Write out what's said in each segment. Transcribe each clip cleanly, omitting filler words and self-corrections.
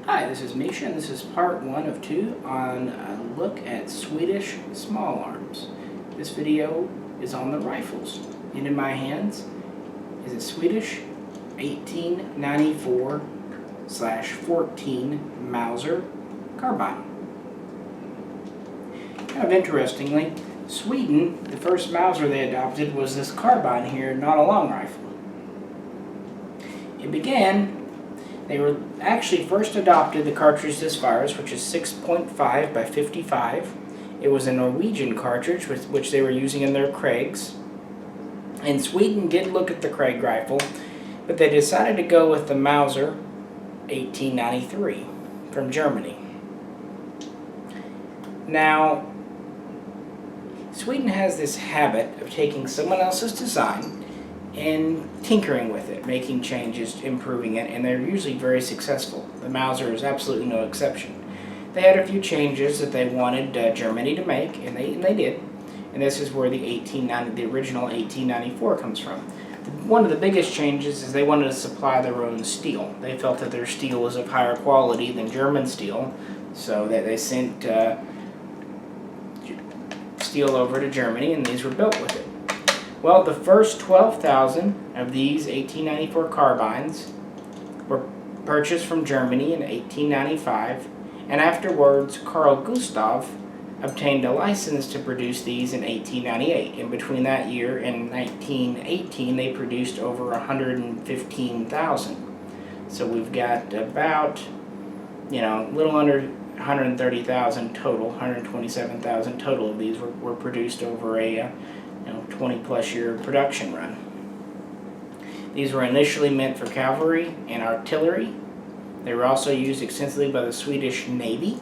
Hi, this is Misha, and this is part 1 of 2 on a look at Swedish small arms. This video is on the rifles, and in my hands is a Swedish 1894/14 Mauser carbine. Kind of interestingly, Sweden, the first Mauser they adopted was this carbine here, not a long rifle. They were actually first adopted the cartridge this fires, which is 6.5 by 55. It was a Norwegian cartridge, which they were using in their Kriegs. And Sweden did look at the Krieg rifle, but they decided to go with the Mauser 1893 from Germany. Now, Sweden has this habit of taking someone else's design and tinkering with it, making changes, improving it, and they're usually very successful. The Mauser is absolutely no exception. They had a few changes that they wanted Germany to make, and they did. And this is where the original 1894 comes from. One of the biggest changes is they wanted to supply their own steel. They felt that their steel was of higher quality than German steel, so that they sent steel over to Germany, and these were built with it. Well, the first 12,000 of these 1894 carbines were purchased from Germany in 1895, and afterwards Carl Gustav obtained a license to produce these in 1898. And between that year and 1918, they produced over 115,000. So we've got about, a little under 130,000 total, 127,000 total of these were produced over a 20-plus year production run. These were initially meant for cavalry and artillery. They were also used extensively by the Swedish Navy.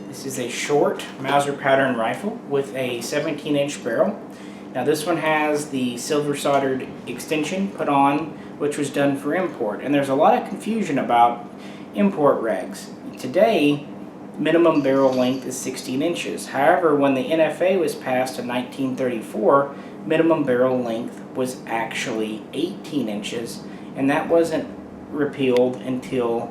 This is a short Mauser pattern rifle with a 17-inch barrel. Now this one has the silver soldered extension put on, which was done for import. And there's a lot of confusion about import regs. Today, minimum barrel length is 16 inches. However, when the NFA was passed in 1934, minimum barrel length was actually 18 inches, and that wasn't repealed until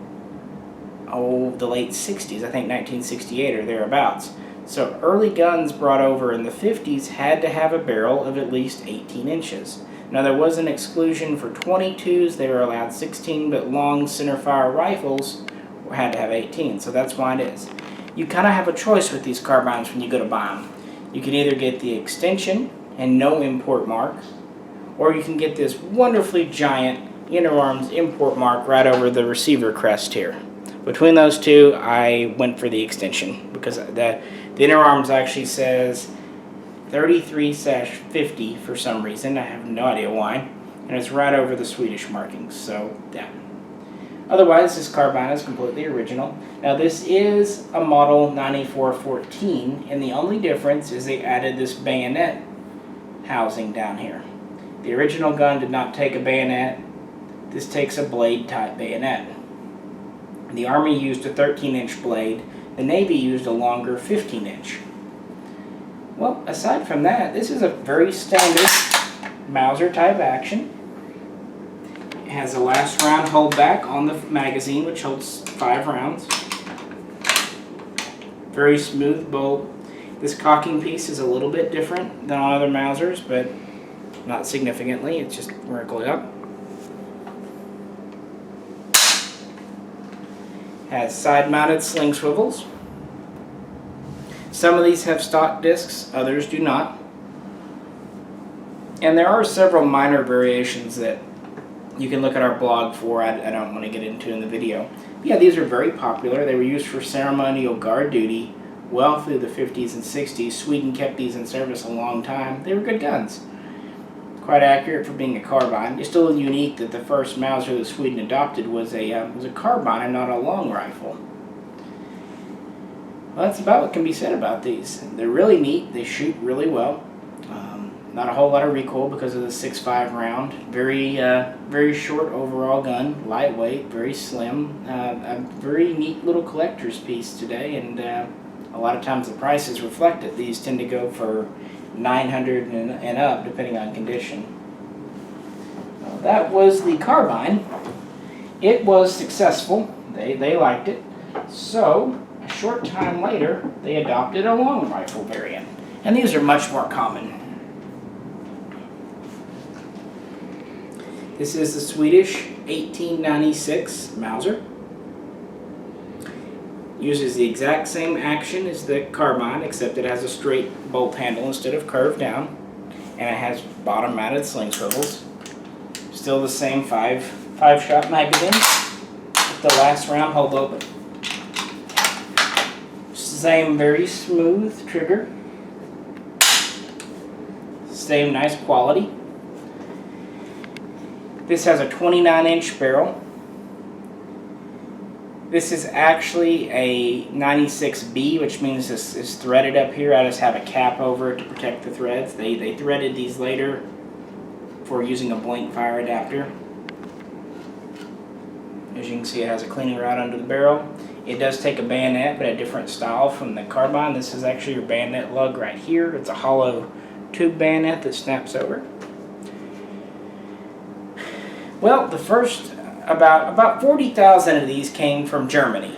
the late 60s, I think 1968 or thereabouts. So early guns brought over in the 50s had to have a barrel of at least 18 inches. Now there was an exclusion for 22s, they were allowed 16, but long centerfire rifles had to have 18, so that's why it is. You kind of have a choice with these carbines when you go to buy them. You can either get the extension and no import mark, or you can get this wonderfully giant inner arms import mark right over the receiver crest here. Between those two, I went for the extension because the inner arms actually says 33/50 for some reason. I have no idea why, and it's right over the Swedish markings. So yeah. Otherwise, this carbine is completely original. Now this is a model 9414, and the only difference is they added this bayonet housing down here. The original gun did not take a bayonet. This takes a blade type bayonet. The Army used a 13-inch blade. The Navy used a longer 15-inch. Well, aside from that, this is a very standard Mauser type action. It has a last round holdback on the magazine, which holds 5 rounds. Very smooth bolt. This cocking piece is a little bit different than on other Mausers, but not significantly. It's just wrinkled up. Has side-mounted sling swivels. Some of these have stock discs, others do not. And there are several minor variations that you can look at our blog for. I don't want to get into in the video. But yeah, these are very popular. They were used for ceremonial guard duty well through the 50s and 60s. Sweden kept these in service a long time. They were good guns. Quite accurate for being a carbine. It's still unique that the first Mauser that Sweden adopted was a carbine and not a long rifle. Well, that's about what can be said about these. They're really neat. They shoot really well. Not a whole lot of recoil because of the 6.5 round. Very short overall gun, lightweight, very slim. A very neat little collector's piece today, and a lot of times the prices reflect it. These tend to go for $900 and up, depending on condition. That was the carbine. It was successful. They liked it. So, a short time later, they adopted a long rifle variant. And these are much more common. This is the Swedish 1896 Mauser. Uses the exact same action as the carbine, except it has a straight bolt handle instead of curved down. And it has bottom mounted sling swivels. Still the same five shot magazine with the last round held open. Same very smooth trigger. Same nice quality. This has a 29-inch barrel. This is actually a 96B, which means this is threaded up here. I just have a cap over it to protect the threads. They threaded these later for using a blank fire adapter. As you can see, it has a cleaning rod under the barrel. It does take a bayonet, but a different style from the carbine. This is actually your bayonet lug right here. It's a hollow tube bayonet that snaps over. Well, the first about 40,000 of these came from Germany.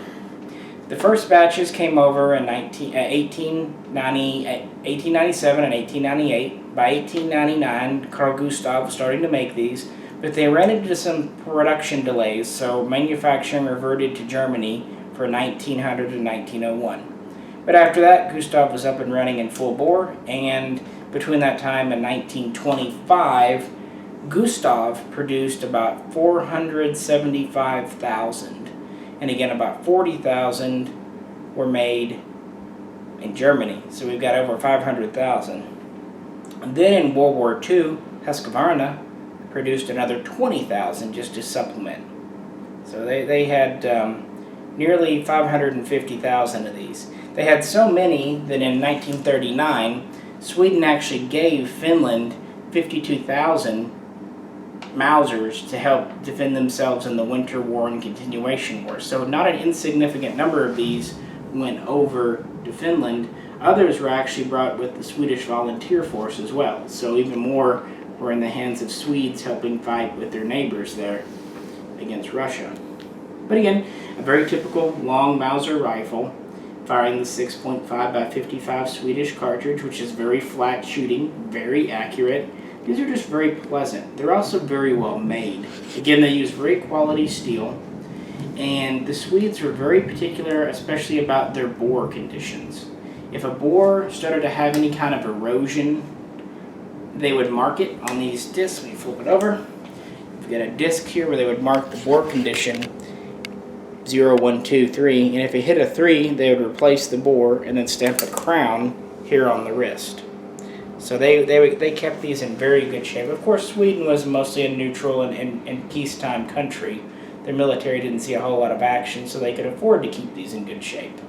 The first batches came over in 1897 and 1898. By 1899, Carl Gustav was starting to make these, but they ran into some production delays, so manufacturing reverted to Germany for 1900 to 1901. But after that, Gustav was up and running in full bore, and between that time and 1925, Gustav produced about 475,000, and again about 40,000 were made in Germany, so we've got over 500,000. And then in World War II, Husqvarna produced another 20,000 just to supplement. So they had nearly 550,000 of these. They had so many that in 1939, Sweden actually gave Finland 52,000 Mausers to help defend themselves in the Winter War and Continuation War. So not an insignificant number of these went over to Finland. Others were actually brought with the Swedish Volunteer Force as well. So even more were in the hands of Swedes helping fight with their neighbors there against Russia. But again, a very typical long Mauser rifle, firing the 6.5 by 55 Swedish cartridge, which is very flat shooting, very accurate. These are just very pleasant. They're also very well made. Again, they use very quality steel, and the Swedes were very particular, especially about their bore conditions. If a bore started to have any kind of erosion, they would mark it on these discs. Let me flip it over. We've got a disc here where they would mark the bore condition 0, 1, 2, 3, and if it hit a 3, they would replace the bore and then stamp a crown here on the wrist. So they kept these in very good shape. Of course, Sweden was mostly a neutral and peacetime country. Their military didn't see a whole lot of action, so they could afford to keep these in good shape.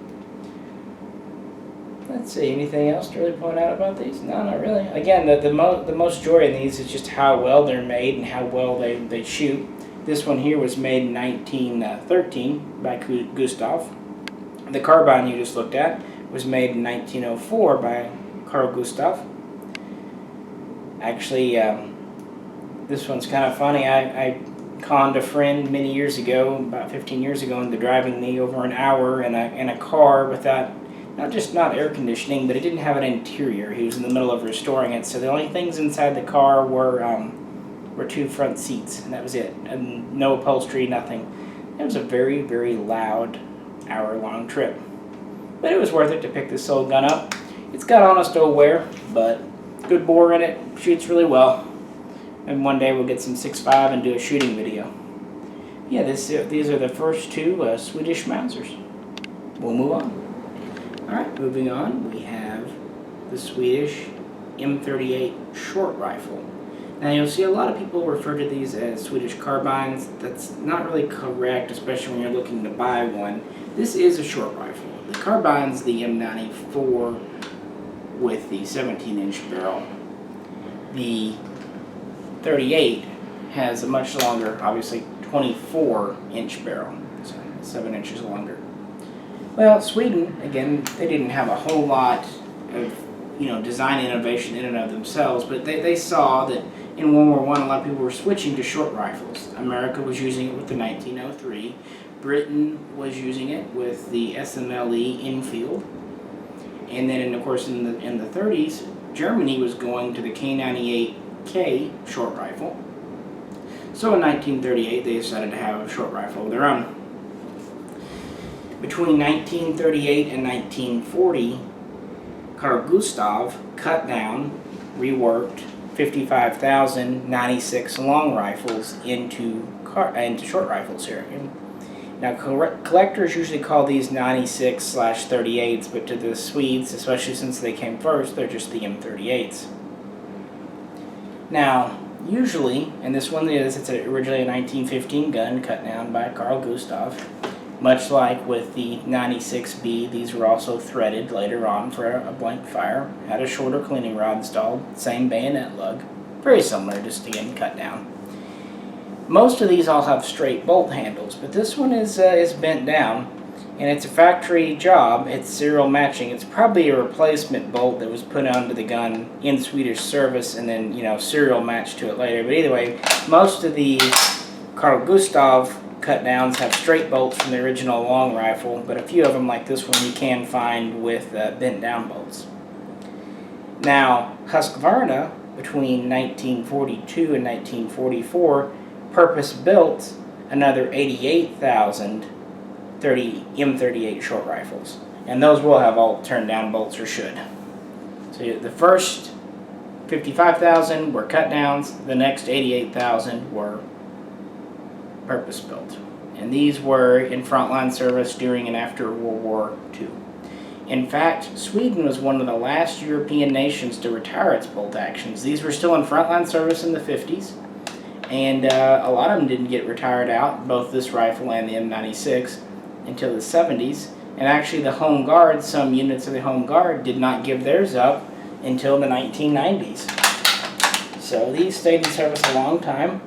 Let's see, anything else to really point out about these? No, not really. Again, the most joy in these is just how well they're made and how well they shoot. This one here was made in 1913 by Gustav. The carbine you just looked at was made in 1904 by Carl Gustav. Actually, this one's kind of funny. I conned a friend many years ago, about 15 years ago, into driving me over an hour in a car without, not air conditioning, but it didn't have an interior. He was in the middle of restoring it, so the only things inside the car were 2 front seats, and that was it, and no upholstery, nothing. It was a very, very loud hour-long trip, but it was worth it to pick this old gun up. It's got honest old wear, but good bore in it, shoots really well, and one day we'll get some 6.5 and do a shooting video. Yeah, these are the first 2 Swedish Mausers. We'll move on. Alright, moving on, we have the Swedish M38 short rifle. Now you'll see a lot of people refer to these as Swedish carbines. That's not really correct, especially when you're looking to buy one. This is a short rifle. The carbine's the M94 with the 17-inch barrel. The 38 has a much longer, obviously 24-inch barrel, so 7 inches longer. Well, Sweden, again, they didn't have a whole lot of design innovation in and of themselves, but they saw that in World War I, a lot of people were switching to short rifles. America was using it with the 1903, Britain was using it with the SMLE infield. And then, of course, in the 30s, Germany was going to the K98K short rifle. So in 1938, they decided to have a short rifle of their own. Between 1938 and 1940, Carl Gustav cut down, reworked 55,000 96 long rifles into short rifles here. Now, collectors usually call these 96/38s, but to the Swedes, especially since they came first, they're just the M38s. Now, usually, and this one it's originally a 1915 gun cut down by Carl Gustav. Much like with the 96B, these were also threaded later on for a blank fire. Had a shorter cleaning rod installed, same bayonet lug. Very similar, just again cut down. Most of these all have straight bolt handles, but this one is bent down, and it's a factory job. It's serial matching. It's probably a replacement bolt that was put onto the gun in Swedish service and then, serial matched to it later. But either way, most of the Carl Gustav cut downs have straight bolts from the original long rifle, but a few of them, like this one, you can find with bent down bolts. Now, Husqvarna, between 1942 and 1944, purpose-built another 88,000 M38 short rifles, and those will have all turned-down bolts, or should. So the first 55,000 were cut-downs, the next 88,000 were purpose-built, and these were in frontline service during and after World War II. In fact, Sweden was one of the last European nations to retire its bolt actions. These were still in frontline service in the 50s, and a lot of them didn't get retired out, both this rifle and the M96, until the 70s. And actually the Home Guard, some units of the Home Guard, did not give theirs up until the 1990s. So these stayed in service a long time.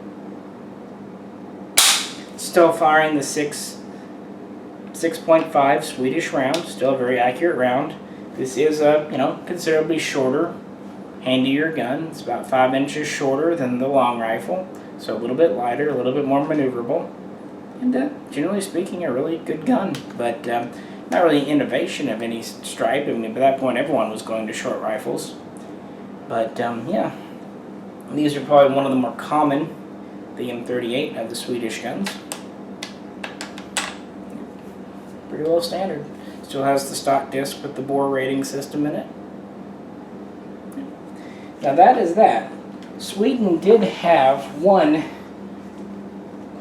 Still firing the 6.5 Swedish round, still a very accurate round. This is a considerably shorter, handier gun. It's about 5 inches shorter than the long rifle, so a little bit lighter, a little bit more maneuverable, and generally speaking, a really good gun. But not really innovation of any stripe. I mean, by that point, everyone was going to short rifles. But yeah, these are probably one of the more common, the M38 of the Swedish guns. Pretty well standard. Still has the stock disc with the bore rating system in it. Now that is that. Sweden did have one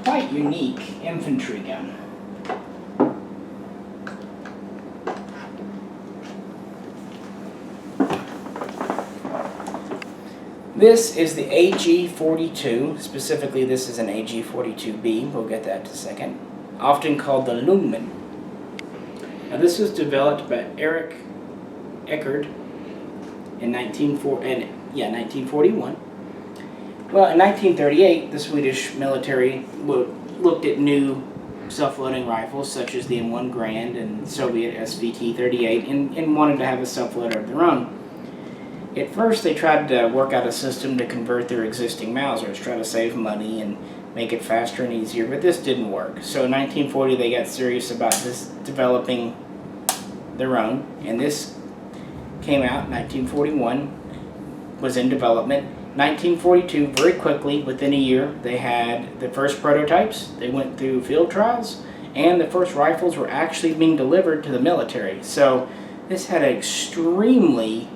quite unique infantry gun. This is the AG42. Specifically, this is an AG42B. We'll get that in a second. Often called the Ljungman. Now, this was developed by Erik Eckert in 1941. Well, in 1938, the Swedish military looked at new self-loading rifles such as the M1 Grand and Soviet SVT-38 and wanted to have a self-loader of their own. At first, they tried to work out a system to convert their existing Mausers, try to save money and make it faster and easier, but this didn't work. So in 1940, they got serious about developing their own, and this came out in 1941, was in development. 1942, very quickly, within a year, they had the first prototypes, they went through field trials, and the first rifles were actually being delivered to the military. So this had an extremely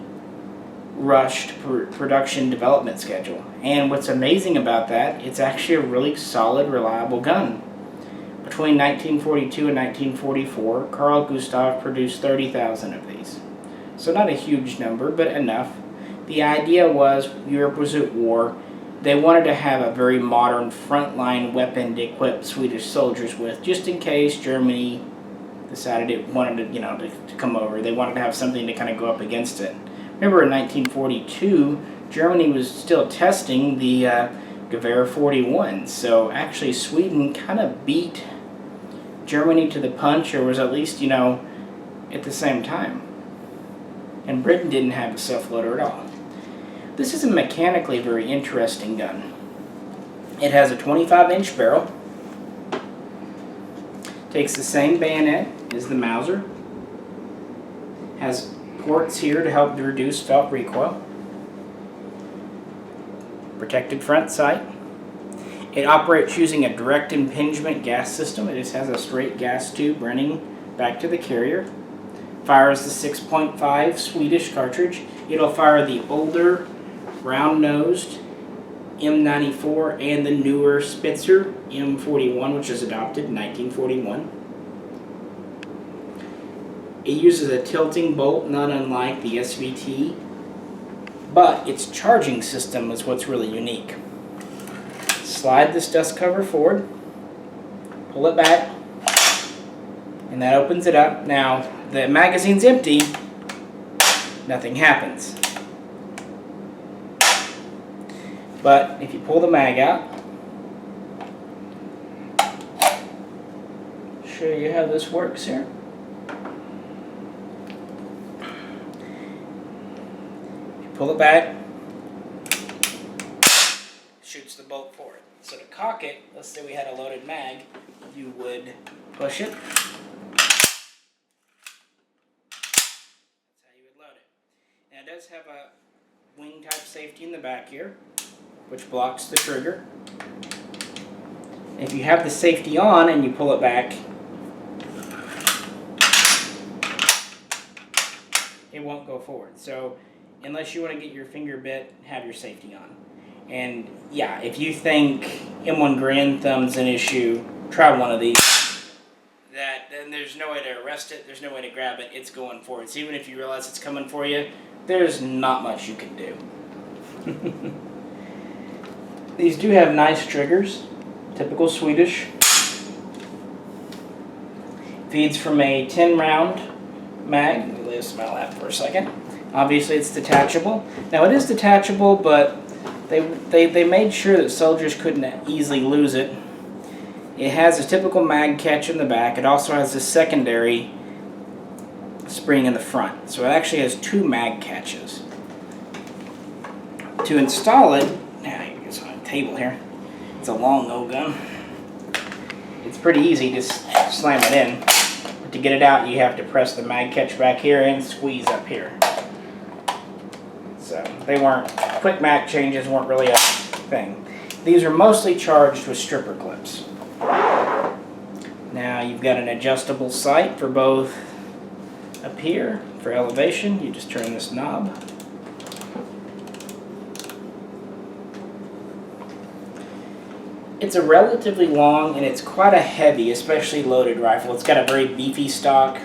rushed production development schedule. And what's amazing about that, it's actually a really solid, reliable gun. Between 1942 and 1944, Carl Gustav produced 30,000 of these. So not a huge number, but enough. The idea was Europe was at war. They wanted to have a very modern frontline weapon to equip Swedish soldiers with, just in case Germany decided it wanted to come over. They wanted to have something to kind of go up against it. Remember, in 1942, Germany was still testing the Gewehr 41, so actually Sweden kind of beat Germany to the punch, or was at least, at the same time. And Britain didn't have a self-loader at all. This is a mechanically very interesting gun. It has a 25-inch barrel. Takes the same bayonet as the Mauser. Has ports here to help reduce felt recoil. Protected front sight. It operates using a direct impingement gas system. It just has a straight gas tube running back to the carrier. Fires the 6.5 Swedish cartridge. It'll fire the older round-nosed M94 and the newer Spitzer M41, which was adopted in 1941. It uses a tilting bolt, not unlike the SVT, but its charging system is what's really unique. Slide this dust cover forward, pull it back, and that opens it up. Now, the magazine's empty, nothing happens. But if you pull the mag out, show you how this works here. If you pull it back, shoots the bolt forward. So to cock it, let's say we had a loaded mag, you would push it. That's how you would load it. Now it does have a wing type safety in the back here, which blocks the trigger. If you have the safety on and you pull it back, it won't go forward. So unless you want to get your finger bit, have your safety on. And yeah, if you think M1 Grand Thumb's an issue, try one of these. Then there's no way to arrest it, there's no way to grab it, it's going forward. So even if you realize it's coming for you, there's not much you can do. These do have nice triggers, typical Swedish. Feeds from a 10-round mag. Let me lay this in my lap for a second. Obviously it's detachable. Now it is detachable, but they made sure that soldiers couldn't easily lose it. It has a typical mag catch in the back. It also has a secondary spring in the front. So it actually has 2 mag catches. To install it, it's on a table here. It's a long old gun. It's pretty easy, just slam it in. But to get it out, you have to press the mag catch back here and squeeze up here. So quick mag changes weren't really a thing. These are mostly charged with stripper clips. Now you've got an adjustable sight for both up here for elevation. You just turn this knob. It's a relatively long and it's quite a heavy, especially loaded rifle. It's got a very beefy stock.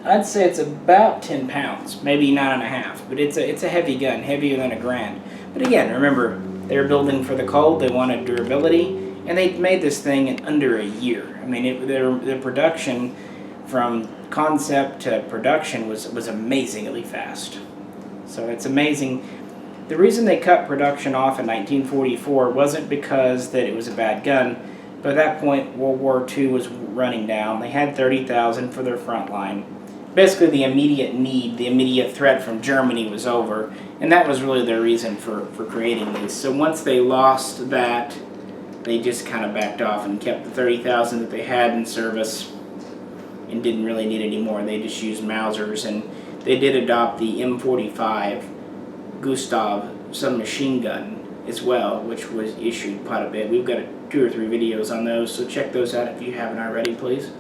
I'd say it's about 10 pounds, maybe 9.5, but it's a heavy gun, heavier than a Grand. But again, remember, they were building for the cold, they wanted durability, and they made this thing in under a year. I mean, the production from concept to production was amazingly fast. So it's amazing. The reason they cut production off in 1944 wasn't because that it was a bad gun, but at that point World War II was running down. They had 30,000 for their front line. Basically the immediate need, the immediate threat from Germany was over, and that was really their reason for creating these. So once they lost that, they just kind of backed off and kept the 30,000 that they had in service and didn't really need any more. They just used Mausers, and they did adopt the M45 Gustav submachine gun as well, which was issued quite a bit. We've got 2 or 3 videos on those, so check those out if you haven't already, please.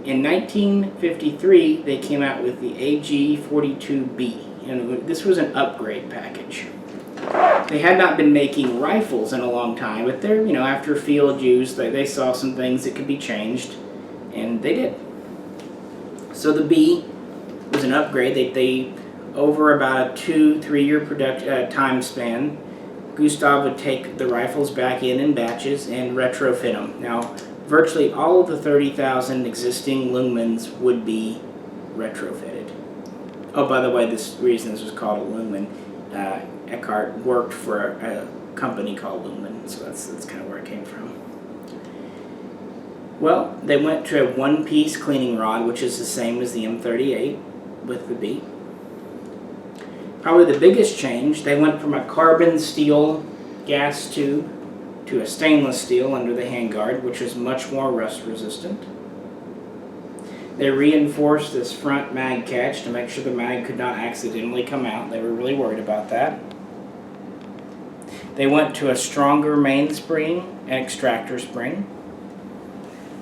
In 1953, they came out with the AG42B, and this was an upgrade package. They had not been making rifles in a long time, but they're, after field use, they saw some things that could be changed, and they did. So the B was an upgrade. They over about a 2-3 year time span, Gustav would take the rifles back in batches and retrofit them. Now, virtually all of the 30,000 existing Ljungmans would be retrofitted. Oh, by the way, this reason this was called a Ljungman, Eckhart worked for a company called Ljungman, so that's kind of where it came from. Well, they went to a one-piece cleaning rod, which is the same as the M38 with the B. Probably the biggest change, they went from a carbon steel gas tube to a stainless steel under the handguard, which is much more rust resistant. They reinforced this front mag catch to make sure the mag could not accidentally come out. They were really worried about that. They went to a stronger mainspring and extractor spring.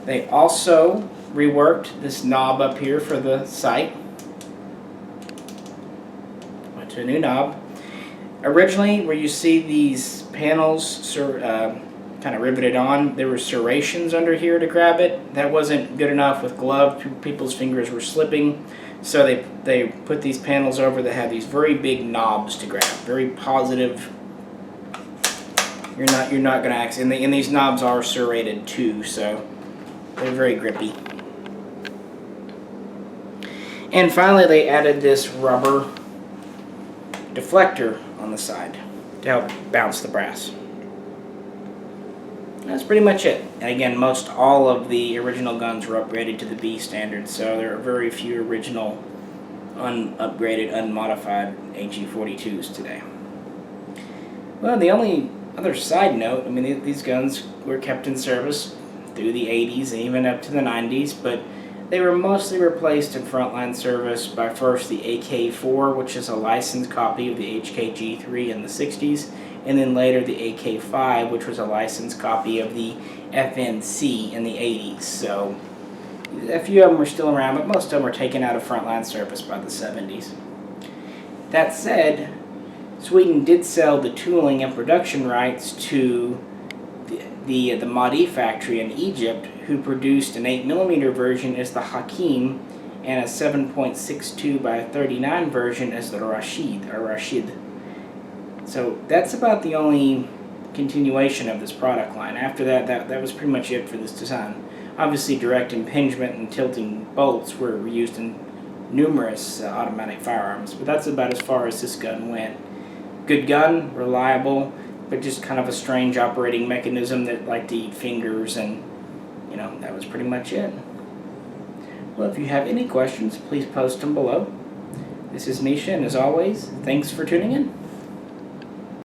They also reworked this knob up here for the sight. Went to a new knob. Originally, where you see these panels kind of riveted on, there were serrations under here to grab it. That wasn't good enough with gloves. People's fingers were slipping. So they put these panels over that have these very big knobs to grab. Very positive. You're not going to accident. And these knobs are serrated too, so they're very grippy. And finally, they added this rubber deflector on the side to help bounce the brass. That's pretty much it. And again, most all of the original guns were upgraded to the B standard, so there are very few original unupgraded, unmodified AG42s today. Well, the only other side note, I mean, these guns were kept in service through the 80s and even up to the 90s, but they were mostly replaced in frontline service by first the AK4, which is a licensed copy of the HK-G3 in the 60s, and then later the AK5, which was a licensed copy of the FNC in the 80s. So a few of them were still around, but most of them were taken out of frontline service by the 70s. That said, Sweden did sell the tooling and production rights to the Mahdi factory in Egypt, who produced an 8mm version as the Hakim and a 7.62 by 39 version as the Rashid. So that's about the only continuation of this product line. After that was pretty much it for this design. Obviously, direct impingement and tilting bolts were used in numerous automatic firearms, but that's about as far as this gun went. Good gun, reliable, but just kind of a strange operating mechanism that liked to eat fingers, and that was pretty much it. Well, if you have any questions, please post them below. This is Misha, and as always, thanks for tuning in.